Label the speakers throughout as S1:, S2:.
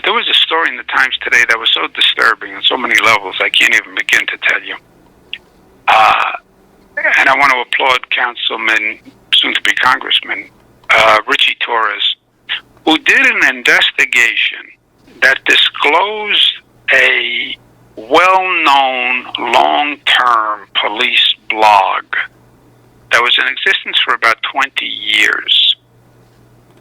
S1: There was a story in the Times today that was so disturbing on so many levels, I can't even begin to tell you. And I want to applaud Councilman, soon-to-be-Congressman, Ritchie Torres, who did an investigation that disclosed a well-known long-term police blog that was in existence for about 20 years,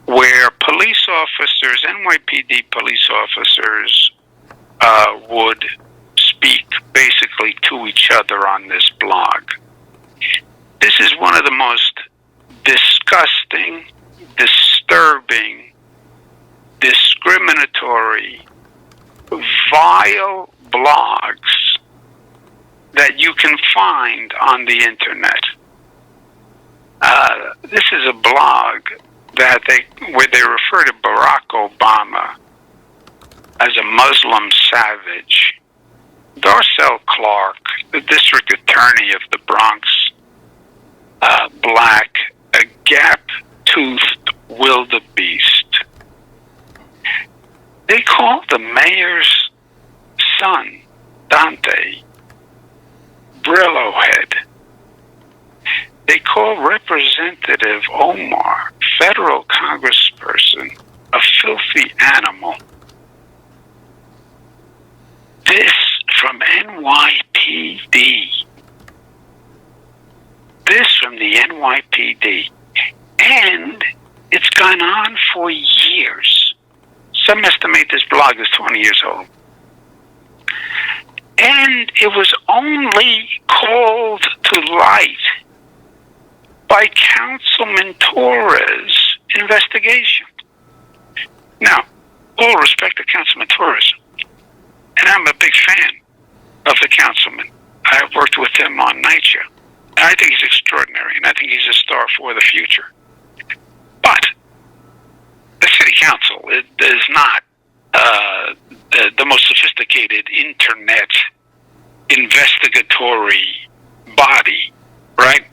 S1: where police officers, NYPD police officers, would speak basically to each other on this blog. This is one of the most disgusting, disturbing, discriminatory, vile blogs that you can find on the internet. This is a blog where they refer to Barack Obama as a Muslim savage. Darcel Clark, the district attorney of the Bronx, black, a gap-toothed wildebeest. They call the mayor's son, Dante, Brillo head. They call Representative Omar, federal congressperson, a filthy animal. This from NYPD. This from the NYPD. And it's gone on for years. Some estimate this blog is 20 years old. And it was only called to light by Councilman Torres' investigation. Now, all respect to Councilman Torres, and I'm a big fan of the councilman. I've worked with him on Night Show. And I think he's extraordinary, and I think he's a star for the future. But the city council is not the most sophisticated internet investigatory body, right?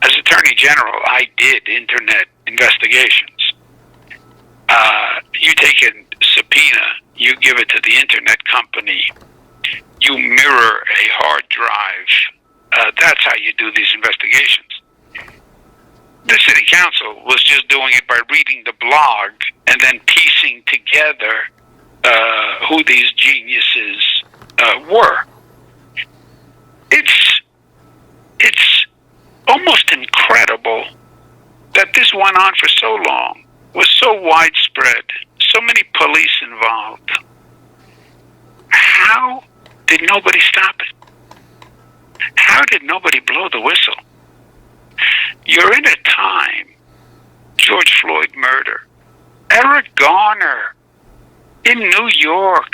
S1: As Attorney General, I did internet investigations. You take a subpoena, you give it to the internet company, you mirror a hard drive. That's how you do these investigations. The city council was just doing it by reading the blog and then piecing together who these geniuses were. It's almost incredible that this went on for so long, was so widespread, so many police involved. How did nobody stop it? How did nobody blow the whistle? You're in a time, George Floyd murder, Eric Garner in New York,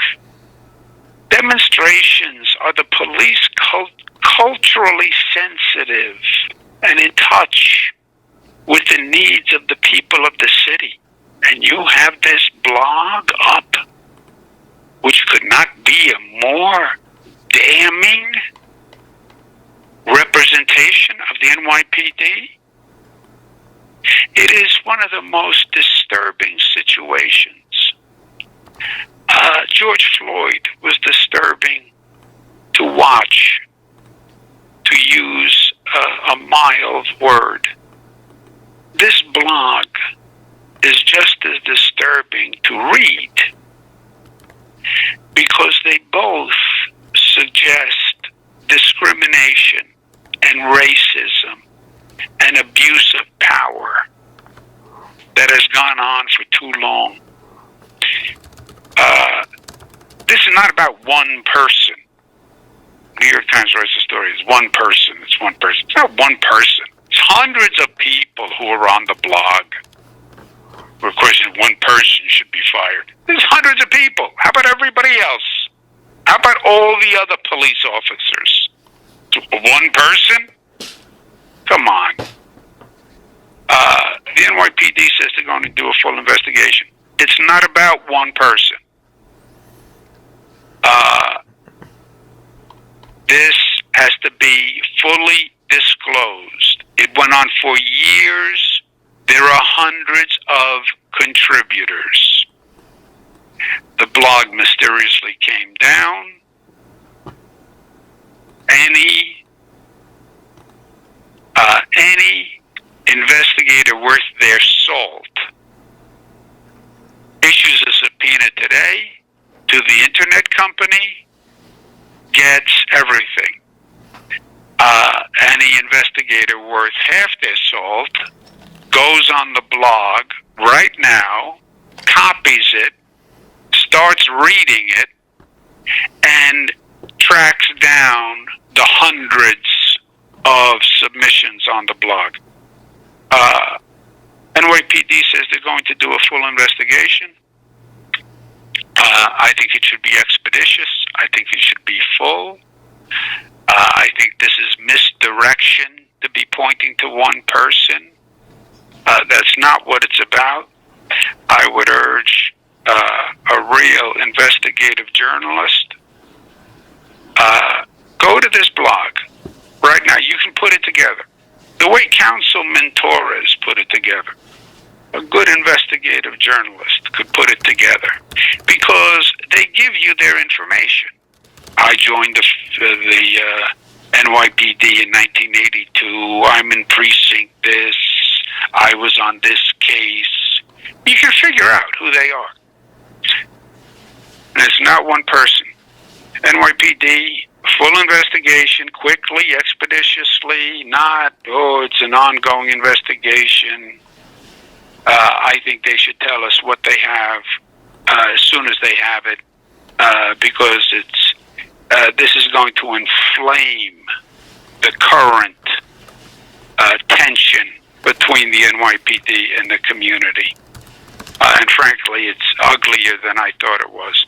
S1: demonstrations. Are the police culturally sensitive and in touch with the needs of the people of the city? And you have this blog up, which could not be a more damning representation of the NYPD. It is one of the most disturbing situations. George Floyd was disturbing to watch, to use a mild word. This blog is just as disturbing to read because they both suggest discrimination and racism and abuse of power that has gone on for too long. This is not about one person. New York Times writes a story. It's one person. It's one person. It's not one person. It's hundreds of people who are on the blog. Of course, one person should be fired. There's hundreds of people. How about everybody else? How about all the other police officers? One person? Come on. The NYPD says they're going to do a full investigation. It's not about one person. This has to be fully disclosed. It went on for years. There are hundreds of contributors. blog mysteriously came down. Any investigator worth their salt issues a subpoena today to the internet company, gets everything. Any investigator worth half their salt goes on the blog right now, copies it, starts reading it, and tracks down the hundreds of submissions on the blog. NYPD says they're going to do a full investigation. I think it should be expeditious. I think it should be full. I think this is misdirection to be pointing to one person. That's not what it's about. I would urge a real investigative journalist, go to this blog right now. You can put it together the way Councilman Torres put it together. A good investigative journalist could put it together because they give you their information. I joined the NYPD in 1982. I'm in precinct this. I was on this case. You can figure out who they are. And it's not one person. NYPD, full investigation, quickly, expeditiously, not, it's an ongoing investigation. I think they should tell us what they have as soon as they have it, because this is going to inflame the current tension between the NYPD and the community. And frankly, it's uglier than I thought it was.